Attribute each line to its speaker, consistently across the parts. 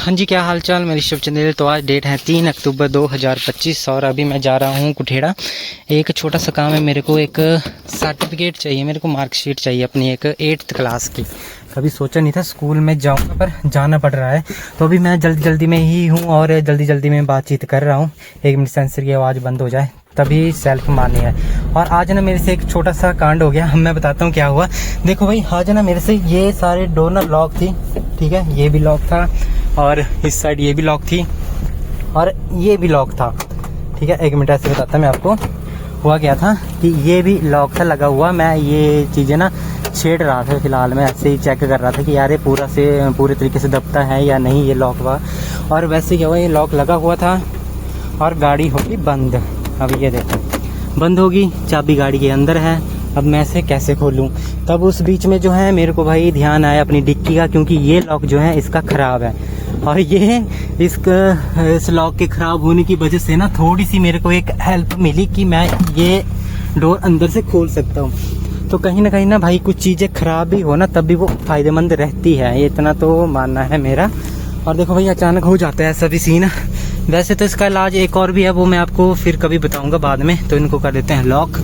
Speaker 1: हाँ जी, क्या हाल चाल। मैं ऋषभ चंदेल। तो आज डेट है 3 अक्टूबर 2025 और अभी मैं जा रहा हूँ कुठेड़ा। एक छोटा सा काम है, मेरे को एक सर्टिफिकेट चाहिए, मेरे को मार्कशीट चाहिए अपनी एक 8th क्लास की। कभी सोचा नहीं था स्कूल में जाऊँगा, पर जाना पड़ रहा है। तो अभी मैं जल्दी में ही हूँ और जल्दी में बातचीत कर रहा हूँ। 1 मिनट सेंसर की आवाज़ बंद हो जाए तभी सेल्फ मारनी है। और आज ना मेरे से एक छोटा सा कांड हो गया, मैं बताता हूँ क्या हुआ। देखो भाई, आज ना मेरे से ये सारे डोर ना लॉक थी, ठीक है, ये भी लॉक था और इस साइड ये भी लॉक थी और ये भी लॉक था, ठीक है। 1 मिनट ऐसे बताता मैं आपको। हुआ क्या था कि ये भी लॉक था लगा हुआ। मैं ये चीज़ें ना छेड़ रहा था, फिलहाल मैं ऐसे ही चेक कर रहा था कि यार ये पूरे तरीके से दबता है या नहीं ये लॉक हुआ। और वैसे क्या हुआ, ये लॉक लगा हुआ था और गाड़ी होगी बंद। अब ये देखो बंद होगी, चाबी गाड़ी के अंदर है। अब मैं इसे कैसे खोलूं? तब उस बीच में जो है मेरे को भाई ध्यान आया अपनी डिक्की का, क्योंकि ये लॉक जो है इसका ख़राब है। और ये इस लॉक के ख़राब होने की वजह से ना थोड़ी सी मेरे को एक हेल्प मिली कि मैं ये डोर अंदर से खोल सकता हूँ। तो कहीं ना भाई कुछ चीज़ें ख़राब भी हो ना तब भी वो फ़ायदेमंद रहती है, ये इतना तो मानना है मेरा। और देखो भाई, अचानक हो जाता है सभी सीन। वैसे तो इसका इलाज एक और भी है, वो मैं आपको फिर कभी बताऊंगा बाद में। तो इनको कर देते हैं लॉक,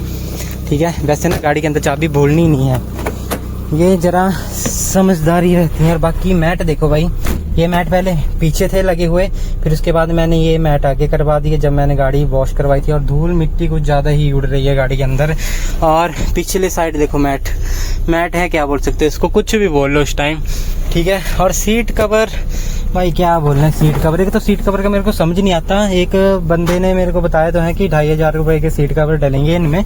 Speaker 1: ठीक है। वैसे ना गाड़ी के अंदर चाबी भूलनी नहीं है, ये ज़रा समझदारी रहती है। और बाकी मैट देखो भाई, ये मैट पहले पीछे थे लगे हुए, फिर उसके बाद मैंने ये मैट आगे करवा दिए जब मैंने गाड़ी वॉश करवाई थी। और धूल मिट्टी कुछ ज़्यादा ही उड़ रही है गाड़ी के अंदर। और पिछले साइड देखो मैट है, क्या बोल सकते हो इसको, कुछ भी बोल लो इस टाइम, ठीक है। और सीट कवर भाई क्या बोलना है, सीट कवर। एक तो सीट कवर का मेरे को समझ नहीं आता। एक बंदे ने मेरे को बताया तो है कि 2500 रुपये के सीट कवर डलेंगे इनमें,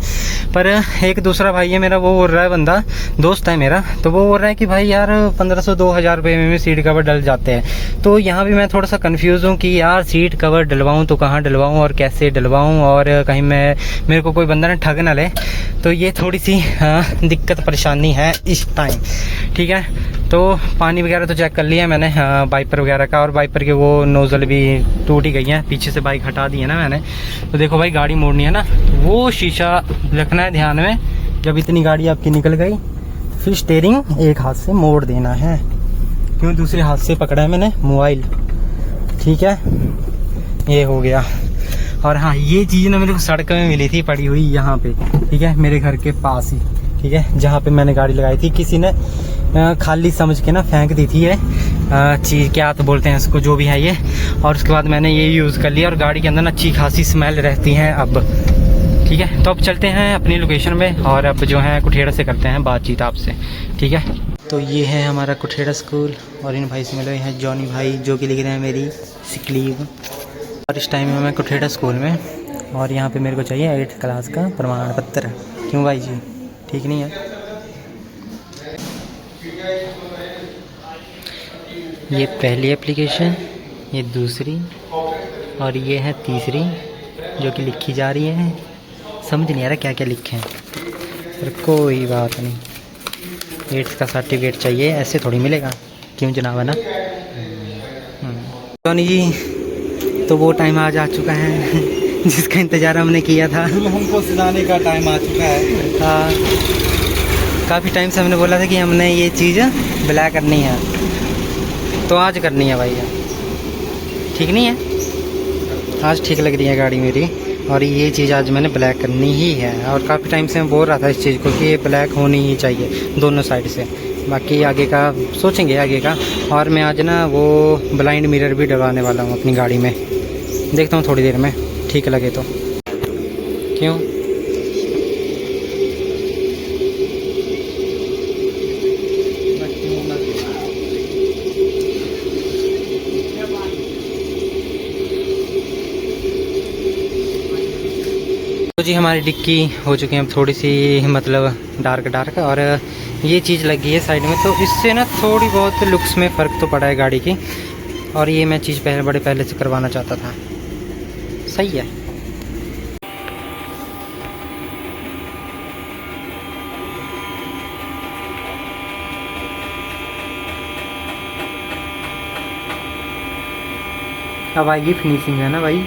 Speaker 1: पर एक दूसरा भाई है मेरा, वो बोल रहा है, बंदा दोस्त है मेरा, तो वो बोल रहा है कि भाई यार 1500-2000 रुपये में सीट कवर डल जाते हैं। तो यहाँ भी मैं थोड़ा सा कन्फ्यूज़ हूँ कि यार सीट कवर डलवाऊँ तो कहाँ डलवाऊँ और कैसे डलवाऊँ, और कहीं मेरे को कोई बंदा ना ठग ना ले। तो ये थोड़ी सी दिक्कत परेशानी है इस टाइम, ठीक है। तो पानी वगैरह तो चेक कर लिया मैंने, वाइपर वगैरह का, और वाइपर के वो नोज़ल भी टूट ही गई हैं। पीछे से बाइक हटा दी है ना मैंने। तो देखो भाई, गाड़ी मोड़नी है ना, वो शीशा रखना है ध्यान में। जब इतनी गाड़ी आपकी निकल गई फिर स्टीयरिंग एक हाथ से मोड़ देना है, क्यों दूसरे हाथ से पकड़ा है मैंने मोबाइल, ठीक है। ये हो गया। और हाँ, ये चीज़ ना मेरे को सड़क में मिली थी पड़ी हुई यहाँ पे, ठीक है, मेरे घर के पास ही, ठीक है, जहाँ पे मैंने गाड़ी लगाई थी। किसी ने खाली समझ के ना फेंक दी थी ये चीज़, क्या तो बोलते हैं इसको, जो भी है ये। और उसके बाद मैंने ये यूज़ कर लिया और गाड़ी के अंदर ना अच्छी खासी स्मेल रहती है अब, ठीक है। तो अब चलते हैं अपनी लोकेशन में और अब जो है कुठेड़ा से करते हैं बातचीत आपसे, ठीक है। तो ये है हमारा कुठेड़ा स्कूल और इन भाई से मिलो, हैं जॉनी भाई जो कि लिख रहे हैं मेरी सिकलीव। और इस टाइम में मैं कुठेड़ा स्कूल में, और यहाँ पे मेरे को चाहिए 8th क्लास का प्रमाण पत्र। क्यों भाई जी, ठीक नहीं है? ये पहली एप्लीकेशन, ये दूसरी और ये है तीसरी जो कि लिखी जा रही है। समझ नहीं आ रहा क्या क्या लिखे हैं, पर कोई बात नहीं। 8th का सर्टिफिकेट चाहिए, ऐसे थोड़ी मिलेगा। क्यों जनाब, है ना। टोनी जी, तो वो टाइम आज आ चुका है जिसका इंतज़ार हमने किया था।
Speaker 2: हमको सुनाने का टाइम आ चुका है।
Speaker 1: हाँ, काफ़ी टाइम से हमने बोला था कि हमने ये चीज़ ब्लैक करनी है, तो आज करनी है भैया। ठीक नहीं है, आज ठीक लग रही है गाड़ी मेरी, और ये चीज़ आज मैंने ब्लैक करनी ही है। और काफ़ी टाइम से मैं बोल रहा था इस चीज़ को कि ये ब्लैक होनी ही चाहिए दोनों साइड से। बाकी आगे का सोचेंगे आगे का। और मैं आज ना वो ब्लाइंड मिरर भी डलवाने वाला हूँ अपनी गाड़ी में, देखता हूँ थोड़ी देर में ठीक लगे तो। क्यों? तो जी हमारी डिक्की हो चुकी है अब थोड़ी सी मतलब डार्क, और ये चीज़ लगी है साइड में, तो इससे ना थोड़ी बहुत लुक्स में फ़र्क तो पड़ा है गाड़ी की। और ये मैं चीज़ बड़े पहले से करवाना चाहता था। सही है। अब आएगी फिनिशिंग, है ना भाई।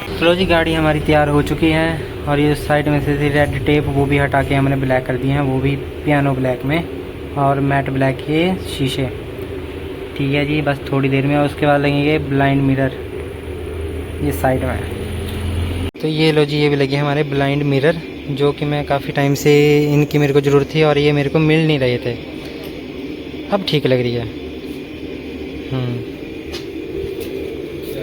Speaker 1: चलो जी, गाड़ी हमारी तैयार हो चुकी है। और ये साइड में से रेड टेप वो भी हटा के हमने ब्लैक कर दिए हैं, वो भी पियानो ब्लैक में, और मैट ब्लैक ये शीशे। ठीक है जी, बस थोड़ी देर में। और उसके बाद लगेंगे ब्लाइंड मिरर, ये साइड में। तो ये लो जी, ये भी लगे हमारे ब्लाइंड मिरर, जो कि मैं काफ़ी टाइम से इनकी मेरे को ज़रूरत थी और ये मेरे को मिल नहीं रहे थे। अब ठीक लग रही है।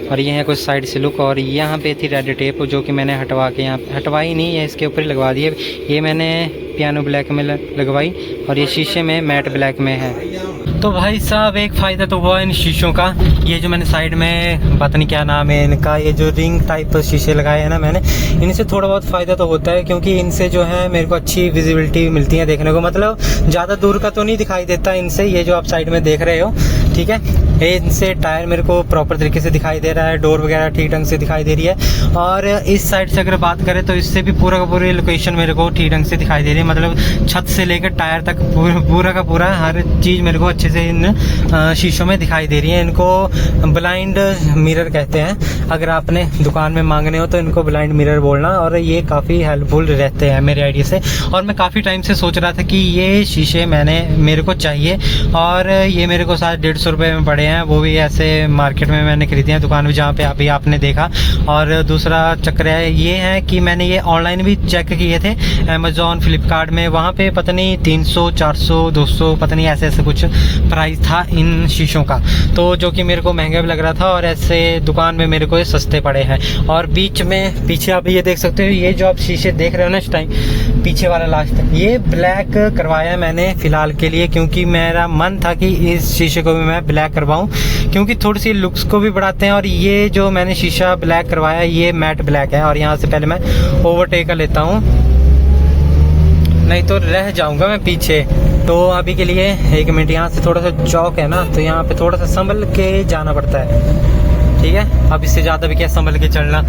Speaker 1: और ये है कुछ साइड से लुक। और यहाँ पे थी रेड टेप, जो कि मैंने हटवा के, यहाँ हटवाई नहीं है, इसके ऊपर ही लगवा दी है। ये मैंने पियानो ब्लैक में लगवाई और ये शीशे में मैट ब्लैक में है। तो भाई साहब एक फ़ायदा तो हुआ इन शीशों का, ये जो मैंने साइड में पता नहीं क्या नाम है इनका, ये जो रिंग टाइप शीशे लगाए हैं ना मैंने, इनसे थोड़ा बहुत फ़ायदा तो होता है, क्योंकि इनसे जो है मेरे को अच्छी विजिबिलिटी मिलती है देखने को। मतलब ज़्यादा दूर का तो नहीं दिखाई देता इनसे, ये जो आप साइड में देख रहे हो, ठीक है। इनसे टायर मेरे को प्रॉपर तरीके से दिखाई दे रहा है, डोर वगैरह ठीक ढंग से दिखाई दे रही है। और इस साइड से अगर बात करें तो इससे भी पूरा का पूरी लोकेशन मेरे को ठीक ढंग से दिखाई दे रही है। मतलब छत से लेकर टायर तक पूरा का पूरा हर चीज़ मेरे को अच्छे से इन शीशों में दिखाई दे रही है। इनको ब्लाइंड मिरर कहते हैं। अगर आपने दुकान में मांगने हो तो इनको ब्लाइंड मिरर बोलना, और ये काफ़ी हेल्पफुल रहते हैं मेरे आइडिया से। और मैं काफ़ी टाइम से सोच रहा था कि ये शीशे मेरे को चाहिए, और ये मेरे को शायद 150 रुपये में पड़े हैं, वो भी ऐसे मार्केट में मैंने खरीदे हैं, दुकान में जहाँ पे अभी आपने देखा। और दूसरा चक्कर ये है कि मैंने ये ऑनलाइन भी चेक किए थे, अमेज़ॉन, फ्लिपकार्ट में, वहाँ पे पता नहीं 300, 400, 200 पता नहीं ऐसे कुछ प्राइस था इन शीशों का, तो जो कि मेरे को महंगा भी लग रहा था, और ऐसे दुकान में मेरे को ये सस्ते पड़े हैं। और बीच में पीछे आप ये देख सकते हो, ये जो आप शीशे देख रहे हो ना इस टाइम, पीछे वाला लास्ट, ये ब्लैक करवाया मैंने फ़िलहाल के लिए, क्योंकि मेरा मन था कि इस शीशे को भी मैं ब्लैक करवाऊं, क्योंकि थोड़ी सी लुक्स को भी बढ़ाते हैं। और ये जो मैंने शीशा ब्लैक करवाया ये मैट ब्लैक है। और यहाँ से पहले मैं ओवरटेक कर लेता हूँ, नहीं तो रह जाऊंगा मैं पीछे। तो अभी के लिए 1 मिनट, यहाँ से थोड़ा सा चौक है ना, तो यहाँ पे थोड़ा सा संभल के जाना पड़ता है, ठीक है। अब इससे ज़्यादा भी क्या संभल के चलना,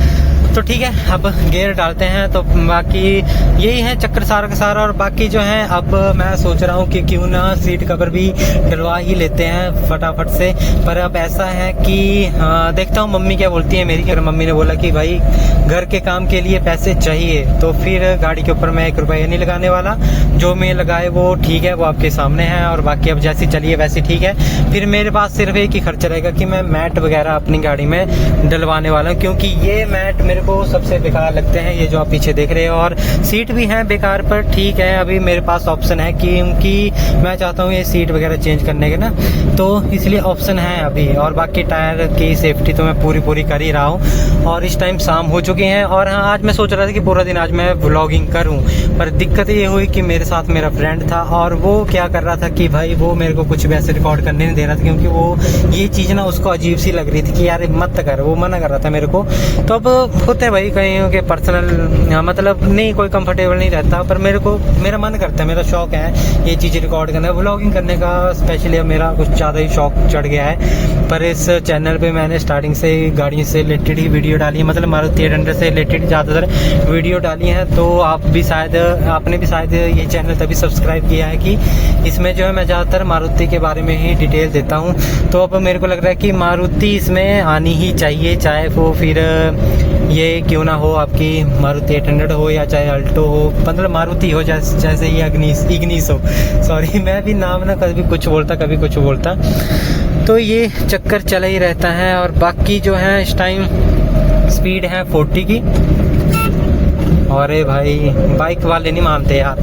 Speaker 1: तो ठीक है। अब गियर डालते हैं, तो बाकी यही है चक्कर सारा का सारा। और बाकी जो है अब मैं सोच रहा हूँ कि क्यों ना सीट कवर भी डलवा ही लेते हैं फटाफट से। पर अब ऐसा है कि देखता हूँ मम्मी क्या बोलती है मेरी। अगर मम्मी ने बोला कि भाई घर के काम के लिए पैसे चाहिए, तो फिर गाड़ी के ऊपर मैं 1 रुपया नहीं लगाने वाला, जो मैं लगाए वो ठीक है, वो आपके सामने है। और बाकी अब जैसी चलिए वैसी ठीक है। फिर मेरे पास सिर्फ एक ही खर्चा रहेगा कि मैं मैट वगैरह अपनी गाड़ी में डलवाने वाला हूँ, क्योंकि ये मैट मेरे को सबसे बेकार लगते हैं, ये जो आप पीछे देख रहे हो। और सीट भी हैं बेकार, पर ठीक है, अभी मेरे पास ऑप्शन है, क्योंकि मैं चाहता हूँ ये सीट वगैरह चेंज करने के ना, तो इसलिए ऑप्शन है अभी। और बाकी टायर की सेफ्टी तो मैं पूरी कर ही रहा हूँ। और इस टाइम शाम हो चुकी है। और हाँ, आज मैं सोच रहा था कि पूरा दिन आज मैं व्लॉगिंग करूँ, पर दिक्कत ये हुई कि मेरे साथ मेरा फ्रेंड था, और वो क्या कर रहा था कि भाई वो मेरे को कुछ भी ऐसे रिकॉर्ड करने नहीं दे रहा था, क्योंकि वो ये चीज़ ना उसको अजीब सी लग रही थी कि यार मत कर, वो मना कर रहा था मेरे को। तो अब होते हैं भाई कहीं के पर्सनल, मतलब नहीं कोई कंफर्टेबल नहीं रहता, पर मेरा मन करता है, मेरा शौक है ये चीज़ें रिकॉर्ड करना, व्लॉगिंग करने का स्पेशली। अब मेरा कुछ ज़्यादा ही शौक चढ़ गया है। पर इस चैनल पे मैंने स्टार्टिंग से गाड़ियों से रिलेटेड ही वीडियो डाली है, मतलब मारुति 800 से रिलेटेड ज़्यादातर वीडियो डाली हैं। तो आपने भी शायद ये चैनल तभी सब्सक्राइब किया है कि इसमें जो है मैं ज़्यादातर मारुति के बारे में ही डिटेल देता हूँ। तो अब मेरे को लग रहा है कि मारुति इसमें आनी ही चाहिए, चाहे वो फिर ये क्यों ना हो, आपकी मारुति 800 हो या चाहे अल्टो हो, मतलब मारुति हो, जैसे ये इग्निस हो। सॉरी, मैं भी नाम ना कभी कुछ बोलता कभी कुछ बोलता, तो ये चक्कर चला ही रहता है। और बाकी जो है इस टाइम स्पीड है 40 की। और भाई बाइक वाले नहीं मानते यार,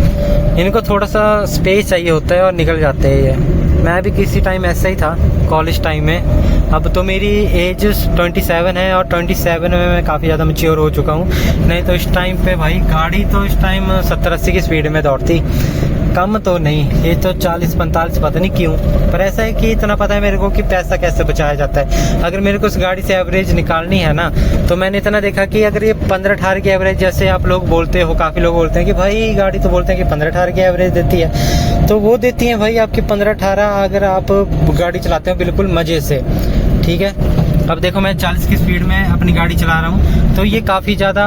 Speaker 1: इनको थोड़ा सा स्पेस चाहिए होता है और निकल जाते हैं ये। मैं भी किसी टाइम ऐसा ही था कॉलेज टाइम में। अब तो मेरी एज 27 है, और 27 में मैं काफ़ी ज़्यादा मैच्योर हो चुका हूँ। नहीं तो इस टाइम पे भाई गाड़ी तो इस टाइम 70-80 की स्पीड में दौड़ती, कम तो नहीं, ये तो 40-45, पता नहीं क्यों। पर ऐसा है कि इतना पता है मेरे को कि पैसा कैसे बचाया जाता है। अगर मेरे को इस गाड़ी से एवरेज निकालनी है ना, तो मैंने इतना देखा कि अगर ये 15-18 की एवरेज, जैसे आप लोग बोलते हो, काफ़ी लोग बोलते हैं कि भाई गाड़ी तो बोलते हैं कि 15-18 की एवरेज देती है, तो वो देती है भाई आपकी 15-18, अगर आप गाड़ी चलाते हो बिल्कुल मज़े से, ठीक है। अब देखो मैं 40 की स्पीड में अपनी गाड़ी चला रहा हूँ, तो ये काफ़ी ज़्यादा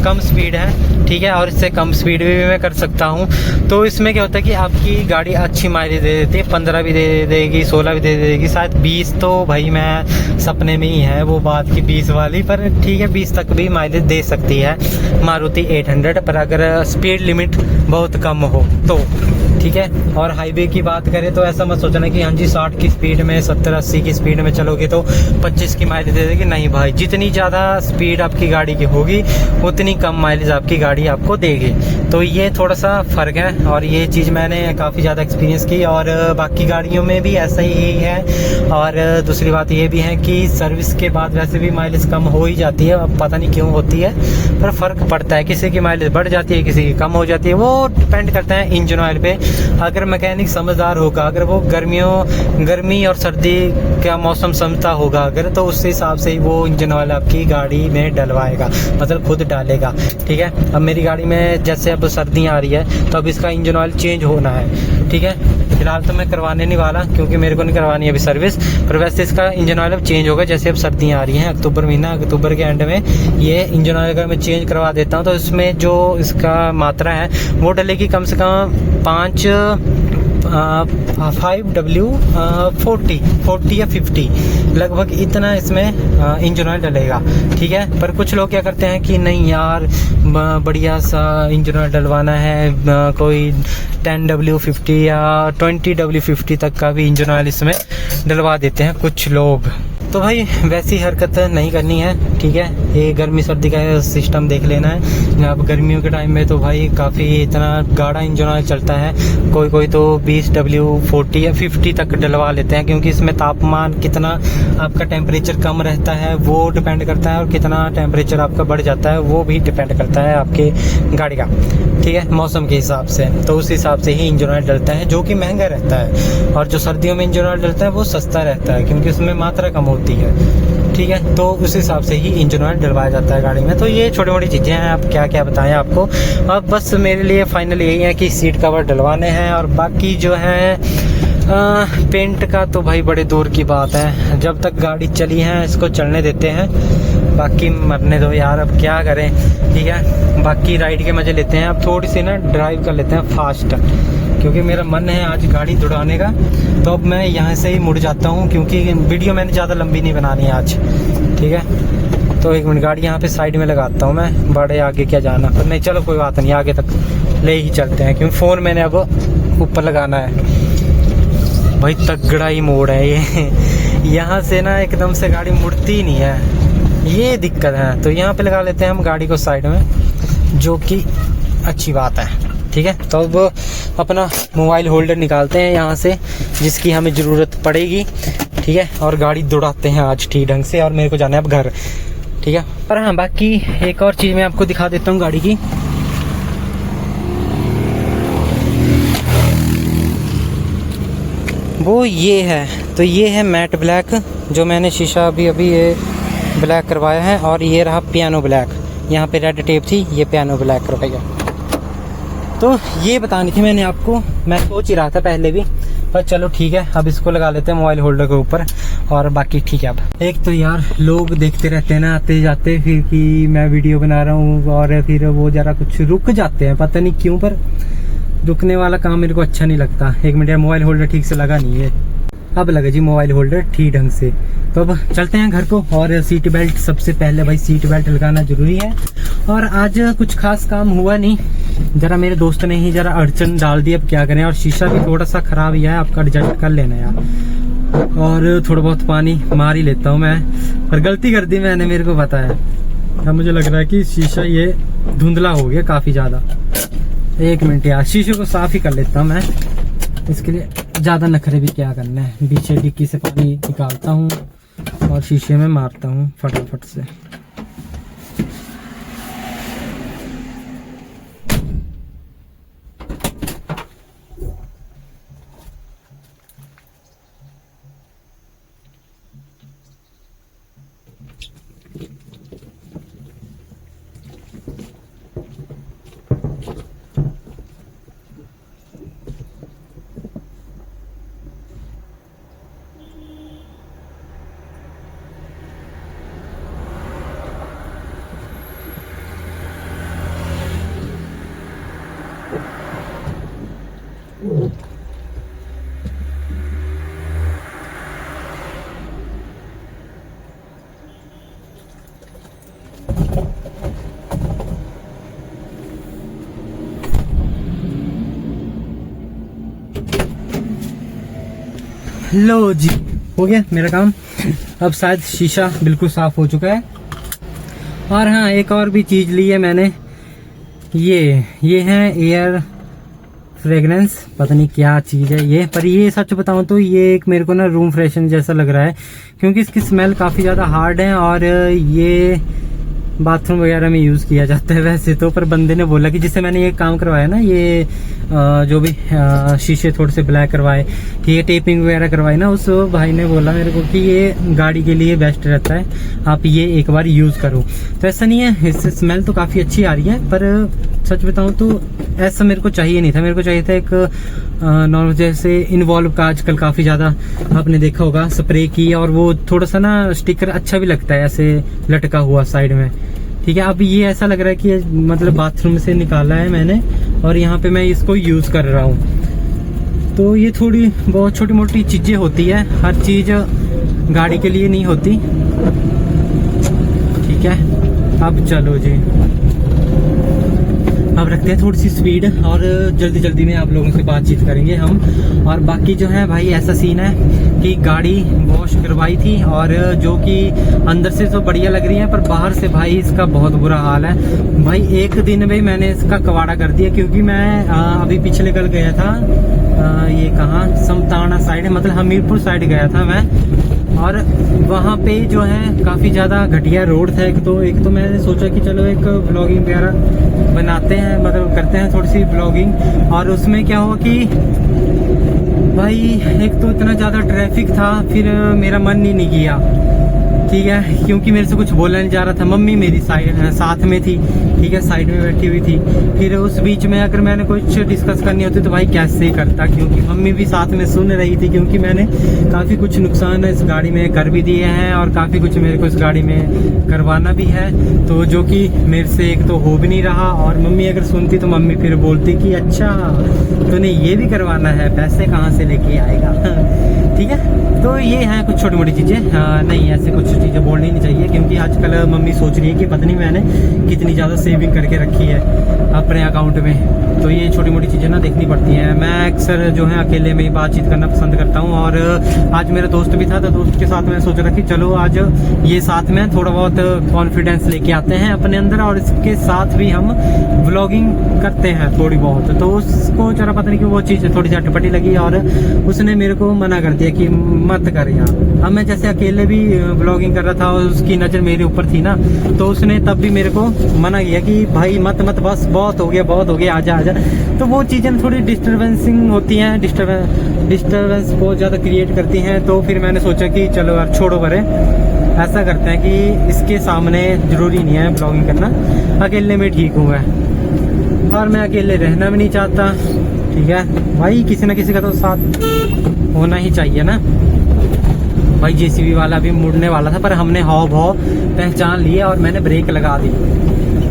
Speaker 1: कम स्पीड है, ठीक है। और इससे कम स्पीड भी मैं कर सकता हूँ। तो इसमें क्या होता है कि आपकी गाड़ी अच्छी माइलेज दे देती है, 15 भी दे देगी, 16 भी दे देगी, शायद 20 तो भाई मैं सपने में ही है वो बात की 20 वाली, पर ठीक है 20 तक भी माइलेज दे सकती है मारुति 800, पर अगर स्पीड लिमिट बहुत कम हो तो, ठीक है। और हाईवे की बात करें तो ऐसा मत सोचना कि हाँ जी 60 की स्पीड में 70-80 की स्पीड में चलोगे तो 25 की माइलेज दे देगी, नहीं भाई, जितनी ज़्यादा स्पीड आपकी गाड़ी की होगी उतनी कम माइलेज आपकी गाड़ी आपको देगी। तो ये थोड़ा सा फ़र्क है और ये चीज़ मैंने काफ़ी ज़्यादा एक्सपीरियंस की, और बाकी गाड़ियों में भी ऐसा ही है। और दूसरी बात ये भी है कि सर्विस के बाद वैसे भी माइलेज कम हो ही जाती है, अब पता नहीं क्यों होती है, पर फ़र्क पड़ता है, किसी की माइलेज बढ़ जाती है, किसी की कम हो जाती है, वो डिपेंड करता है इंजन ऑयल पे। अगर मैकेनिक समझदार होगा, अगर वो गर्मी और सर्दी का मौसम समझता होगा अगर, तो उस हिसाब से ही वो इंजन ऑयल आपकी गाड़ी में डलवाएगा, मतलब खुद डालेगा, ठीक है। अब मेरी गाड़ी में जैसे अब सर्दियाँ आ रही है तो अब इसका इंजन ऑयल चेंज होना है, ठीक है। फिलहाल तो मैं करवाने नहीं वाला क्योंकि मेरे को नहीं करवानी है अभी सर्विस, पर वैसे इसका इंजन ऑयल अब चेंज होगा। जैसे अब सर्दियाँ आ रही हैं, अक्टूबर महीना, अक्टूबर के एंड में ये इंजन ऑयल अगर मैं चेंज करवा देता हूँ तो इसमें जो इसका मात्रा है वो डलेगी कम से कम 40 या 50 लगभग इतना इसमें इंजन ऑयल डलेगा, ठीक है। पर कुछ लोग क्या करते हैं कि नहीं यार बढ़िया सा इंजन ऑयल डलवाना है, कोई 10W50 या 20W50 तक का भी इंजन ऑयल इसमें डलवा देते हैं कुछ लोग। तो भाई वैसी हरकत नहीं करनी है, ठीक है। ये गर्मी सर्दी का सिस्टम देख लेना है। अब गर्मियों के टाइम में तो भाई काफ़ी इतना गाढ़ा इंजन ऑयल चलता है, कोई तो 20W40 या 50 तक डलवा लेते हैं, क्योंकि इसमें तापमान कितना आपका टेम्परेचर कम रहता है वो डिपेंड करता है, और कितना टेम्परेचर आपका बढ़ जाता है वो भी डिपेंड करता है आपके गाड़ी का, ठीक है, मौसम के हिसाब से। तो उस हिसाब से ही इंजन ऑयल डलता है, जो कि महंगा रहता है। और जो सर्दियों में इंजन ऑयल डलता है वो सस्ता रहता है, क्योंकि उसमें मात्रा कम होती है, ठीक है। तो उस हिसाब से ही इंजन ऑयल डलवाया जाता है गाड़ी में। तो ये छोटी मोटी चीज़ें हैं, आप क्या क्या बताएं आपको। अब बस मेरे लिए फाइनल यही है कि सीट कवर डलवाने हैं, और बाकी जो है पेंट का तो भाई बड़े दूर की बात है, जब तक गाड़ी चली है इसको चलने देते हैं, बाकी मरने दो यार, अब क्या करें, ठीक है। बाकी राइड के मज़े लेते हैं, अब थोड़ी सी ना ड्राइव कर लेते हैं फास्ट, क्योंकि मेरा मन है आज गाड़ी दौड़ाने का। तो अब मैं यहाँ से ही मुड़ जाता हूँ, क्योंकि वीडियो मैंने ज़्यादा लंबी नहीं बनानी आज, ठीक है। तो एक मिनट गाड़ी यहाँ पे साइड में लगाता हूँ मैं, बड़े आगे क्या जाना, पर नहीं चलो कोई बात नहीं, आगे तक ले ही चलते हैं, क्योंकि फ़ोन मैंने अब ऊपर लगाना है। भाई तगड़ा ही मोड़ है ये यहाँ से ना एकदम से गाड़ी मुड़ती ही नहीं है, ये दिक्कत है। तो यहाँ पे लगा लेते हैं हम गाड़ी को साइड में, जो कि अच्छी बात है, ठीक है। तो अब अपना मोबाइल होल्डर निकालते हैं यहाँ से, जिसकी हमें ज़रूरत पड़ेगी, ठीक है। और गाड़ी दौड़ाते हैं आज ठीक ढंग से, और मेरे को जाना है अब घर, ठीक है। पर हाँ बाकी एक और चीज़ मैं आपको दिखा देता हूँ गाड़ी की। वो ये है, तो ये है मैट ब्लैक, जो मैंने शीशा अभी ये ब्लैक करवाया है, और ये रहा पियानो ब्लैक, यहाँ पे रेड टेप थी, ये पियानो ब्लैक करवाया। तो ये बतानी थी मैंने आपको, मैं सोच ही रहा था पहले भी, पर चलो ठीक है, अब इसको लगा लेते हैं मोबाइल होल्डर के ऊपर, और बाकी ठीक है। अब एक तो यार लोग देखते रहते हैं ना आते जाते, फिर कि मैं वीडियो बना रहा हूँ, और फिर वो ज़रा कुछ रुक जाते हैं, पता नहीं क्यों, पर रुकने वाला काम मेरे को अच्छा नहीं लगता। एक मिनट, मोबाइल होल्डर ठीक से लगा नहीं है, अब लगा जी मोबाइल होल्डर ठीक ढंग से। तो अब चलते हैं घर को, और सीट बेल्ट सबसे पहले भाई, सीट बेल्ट लगाना जरूरी है। और आज कुछ खास काम हुआ नहीं, जरा मेरे दोस्त ने ही जरा अड़चन डाल दी, अब क्या करें। और शीशा भी थोड़ा सा खराब ही है, आपका एडजस्ट कर लेना यार। और थोड़ा बहुत पानी मार ही लेता हूँ मैं, पर गलती कर दी मैंने, मेरे को पता है। अब मुझे लग रहा है कि शीशा ये धुंधला हो गया काफ़ी ज़्यादा। एक मिनट यार, शीशे को साफ़ ही कर लेता हूँ मैं, इसके लिए ज़्यादा नखरे भी क्या करना है। पीछे डिक्की से पानी निकालता हूँ और शीशे में मारता हूँ फटाफट से। लो जी, हो गया मेरा काम। अब शायद शीशा बिल्कुल साफ हो चुका है। और हाँ, एक और भी चीज़ ली है मैंने, ये है एयर फ्रेगरेंस, पता नहीं क्या चीज़ है ये, पर ये सच बताऊं तो ये एक मेरे को ना रूम फ्रेशन जैसा लग रहा है, क्योंकि इसकी स्मेल काफ़ी ज़्यादा हार्ड है और ये बाथरूम वगैरह में यूज़ किया जाता है वैसे तो। पर बंदे ने बोला कि जिससे मैंने ये काम करवाया ना, ये जो भी शीशे थोड़े से ब्लैक करवाए, ये टेपिंग वगैरह करवाई ना, उस भाई ने बोला मेरे को कि ये गाड़ी के लिए बेस्ट रहता है, आप ये एक बार यूज़ करो। तो ऐसा नहीं है, इससे स्मेल तो काफ़ी अच्छी आ रही है, पर सच बताऊं तो ऐसा मेरे को चाहिए नहीं था। मेरे को चाहिए था एक नॉर्मल, जैसे इन्वॉल्व का आजकल काफ़ी ज़्यादा आपने देखा होगा स्प्रे की, और वो थोड़ा सा ना स्टिकर अच्छा भी लगता है ऐसे लटका हुआ साइड में। ठीक है, अब ये ऐसा लग रहा है कि मतलब बाथरूम से निकाला है मैंने और यहाँ पे मैं इसको यूज़ कर रहा हूँ। तो ये थोड़ी बहुत छोटी मोटी चीज़ें होती है, हर चीज़ गाड़ी के लिए नहीं होती। ठीक है, अब चलो जी, अब रखते हैं थोड़ी सी स्पीड और जल्दी जल्दी में आप लोगों से बातचीत करेंगे हम। और बाकी जो है भाई, ऐसा सीन है कि गाड़ी वॉश करवाई थी और जो कि अंदर से तो बढ़िया लग रही है, पर बाहर से भाई इसका बहुत बुरा हाल है भाई। एक दिन में मैंने इसका कबाड़ा कर दिया, क्योंकि मैं अभी पिछले कल गया था, ये कहाँ समताना साइड, मतलब हमीरपुर साइड गया था मैं, और वहाँ पे जो है काफ़ी ज़्यादा घटिया रोड था। एक तो मैंने सोचा कि चलो एक ब्लॉगिंग वगैरह बनाते हैं, मतलब करते हैं थोड़ी सी ब्लॉगिंग। और उसमें क्या हुआ कि भाई एक तो इतना ज़्यादा ट्रैफिक था, फिर मेरा मन ही नहीं किया। ठीक है, क्योंकि मेरे से कुछ बोला नहीं जा रहा था, मम्मी मेरी साथ में थी, ठीक है, साइड में बैठी हुई थी। फिर उस बीच में अगर मैंने कुछ डिस्कस करनी होती तो भाई कैसे करता, क्योंकि मम्मी भी साथ में सुन रही थी, क्योंकि मैंने काफ़ी कुछ नुकसान इस गाड़ी में कर भी दिए हैं और काफ़ी कुछ मेरे को इस गाड़ी में करवाना भी है, तो जो कि मेरे से एक तो हो भी नहीं रहा। और मम्मी अगर सुनती तो मम्मी फिर बोलती कि अच्छा तूने ये भी करवाना है, पैसे कहाँ से लेके आएगा। ठीक है, तो ये हैं कुछ छोटी मोटी चीज़ें, नहीं ऐसे कुछ चीज़ें बोलनी नहीं चाहिए, क्योंकि आजकल मम्मी सोच रही है कि पता नहीं मैंने कितनी ज़्यादा सेविंग करके रखी है अपने अकाउंट में। तो ये छोटी मोटी चीज़ें ना देखनी पड़ती हैं। मैं अक्सर जो है अकेले में ही बातचीत करना पसंद करता हूँ, और आज मेरा दोस्त भी था, तो दोस्त के साथ मैं सोच रहा कि चलो आज ये साथ में थोड़ा बहुत कॉन्फिडेंस लेके आते हैं अपने अंदर, और इसके साथ भी हम व्लॉगिंग करते हैं थोड़ी बहुत। तो उसको जरा पता नहीं कि वो चीज़ थोड़ी सी अटपटी लगी और उसने मेरे को मना कर दिया कि मत कर यार। अब मैं जैसे अकेले भी व्लॉगिंग कर रहा था और उसकी नज़र मेरे ऊपर थी ना, तो उसने तब भी मेरे को मना किया कि भाई मत बस बहुत हो गया, आजा। तो वो चीज़ें थोड़ी डिस्टर्बेंसिंग होती हैं, डिस्टर्बेंस बहुत ज़्यादा क्रिएट करती हैं। तो फिर मैंने सोचा कि चलो यार छोड़ो परे, ऐसा करते हैं कि इसके सामने ज़रूरी नहीं है ब्लॉगिंग करना, अकेले में ठीक हूँ मैं, और मैं अकेले रहना भी नहीं चाहता। ठीक है भाई, किसी ना किसी का तो साथ होना ही चाहिए ना भाई। जेसीबी वाला भी मुड़ने वाला था, पर हमने हाव भाव पहचान लिए और मैंने ब्रेक लगा दी।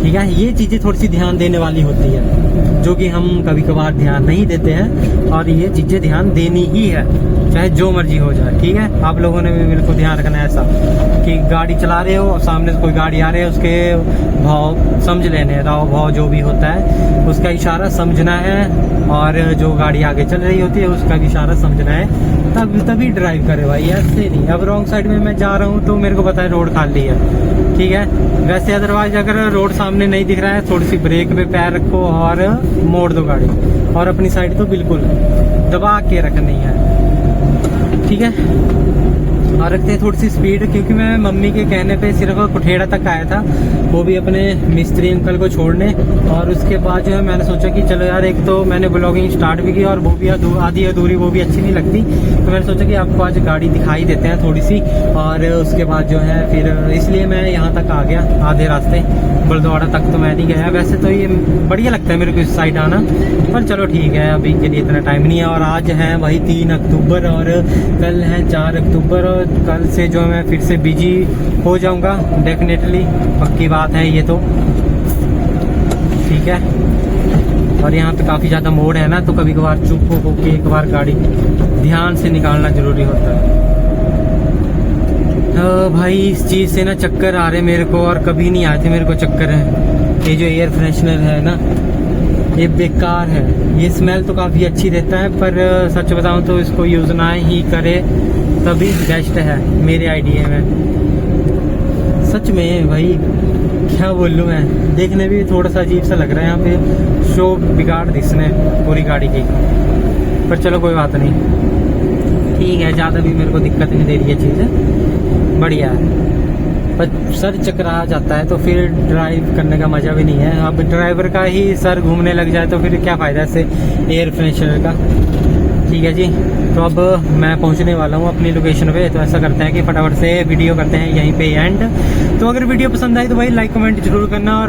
Speaker 1: ठीक है, ये चीज़ें थोड़ी सी ध्यान देने वाली होती है, जो कि हम कभी कभार ध्यान नहीं देते हैं, और ये चीज़ें ध्यान देनी ही है, चाहे जो मर्जी हो जाए। ठीक है, आप लोगों ने भी मेरे को ध्यान रखना है ऐसा कि गाड़ी चला रहे हो और सामने से कोई गाड़ी आ रही है, उसके भाव समझ लेने, राव भाव जो भी होता है उसका इशारा समझना है, और जो गाड़ी आगे चल रही होती है उसका भी इशारा समझना है, तभी ड्राइव करे भाई, ऐसे नहीं। अब रॉन्ग साइड में मैं जा रहा हूँ तो मेरे को पता है रोड खाली है, ठीक है, वैसे अदरवाइज अगर रोड सामने नहीं दिख रहा है, थोड़ी सी ब्रेक पे पैर रखो और मोड़ दो गाड़ी, और अपनी साइड तो बिल्कुल दबा के रखनी है। ठीक है, और रखते हैं थोड़ी सी स्पीड, क्योंकि मैं मम्मी के कहने पे सिर्फ कुठेड़ा तक आया था, वो भी अपने मिस्त्री अंकल को छोड़ने। और उसके बाद जो है मैंने सोचा कि चलो यार, एक तो मैंने ब्लॉगिंग स्टार्ट भी की और वो भी आधी अधूरी, वो भी अच्छी नहीं लगती, तो मैंने सोचा कि आपको आज गाड़ी दिखाई देते हैं थोड़ी सी। और उसके बाद जो है फिर इसलिए मैं यहाँ तक आ गया, आधे रास्ते बलदौड़ा तक तो मैं नहीं गया। वैसे तो ये बढ़िया लगता है मेरे को इस साइड आना, पर चलो ठीक है, अभी के लिए इतना टाइम नहीं है। और आज है वही 3 अक्टूबर और कल है 4 अक्टूबर, और कल से जो मैं फिर से बिजी हो जाऊंगा डेफिनेटली, पक्की बात है ये तो। ठीक है, और यहाँ पे काफ़ी ज़्यादा मोड़ है ना, तो कभी कभार चुप हो के एक बार गाड़ी ध्यान से निकालना ज़रूरी होता है। भाई इस चीज़ से ना चक्कर आ रहे मेरे को, और कभी नहीं आते मेरे को चक्कर है। ये जो एयर फ्रेशनर है ना, ये बेकार है। ये स्मेल तो काफ़ी अच्छी देता है, पर सच बताऊं तो इसको यूज़ ना ही करे तभी बेस्ट है मेरे आइडिया में। सच में भाई क्या बोलूँ मैं, देखने भी थोड़ा सा अजीब सा लग रहा है। यहाँ पे शो बिगाड़ दी इसने पूरी गाड़ी की, पर चलो कोई बात नहीं, ठीक है। ज़्यादा भी मेरे को दिक्कत नहीं दे रही है चीज़, बढ़िया है। पर सर चकरा जाता है तो फिर ड्राइव करने का मज़ा भी नहीं है। अब ड्राइवर का ही सर घूमने लग जाए तो फिर क्या फ़ायदा इससे एयर फ्रेशनर का। ठीक है जी, तो अब मैं पहुंचने वाला हूं अपनी लोकेशन पे। तो ऐसा करते हैं कि फटाफट से वीडियो करते हैं यहीं पे एंड। तो अगर वीडियो पसंद आई तो भाई लाइक कमेंट जरूर करना, और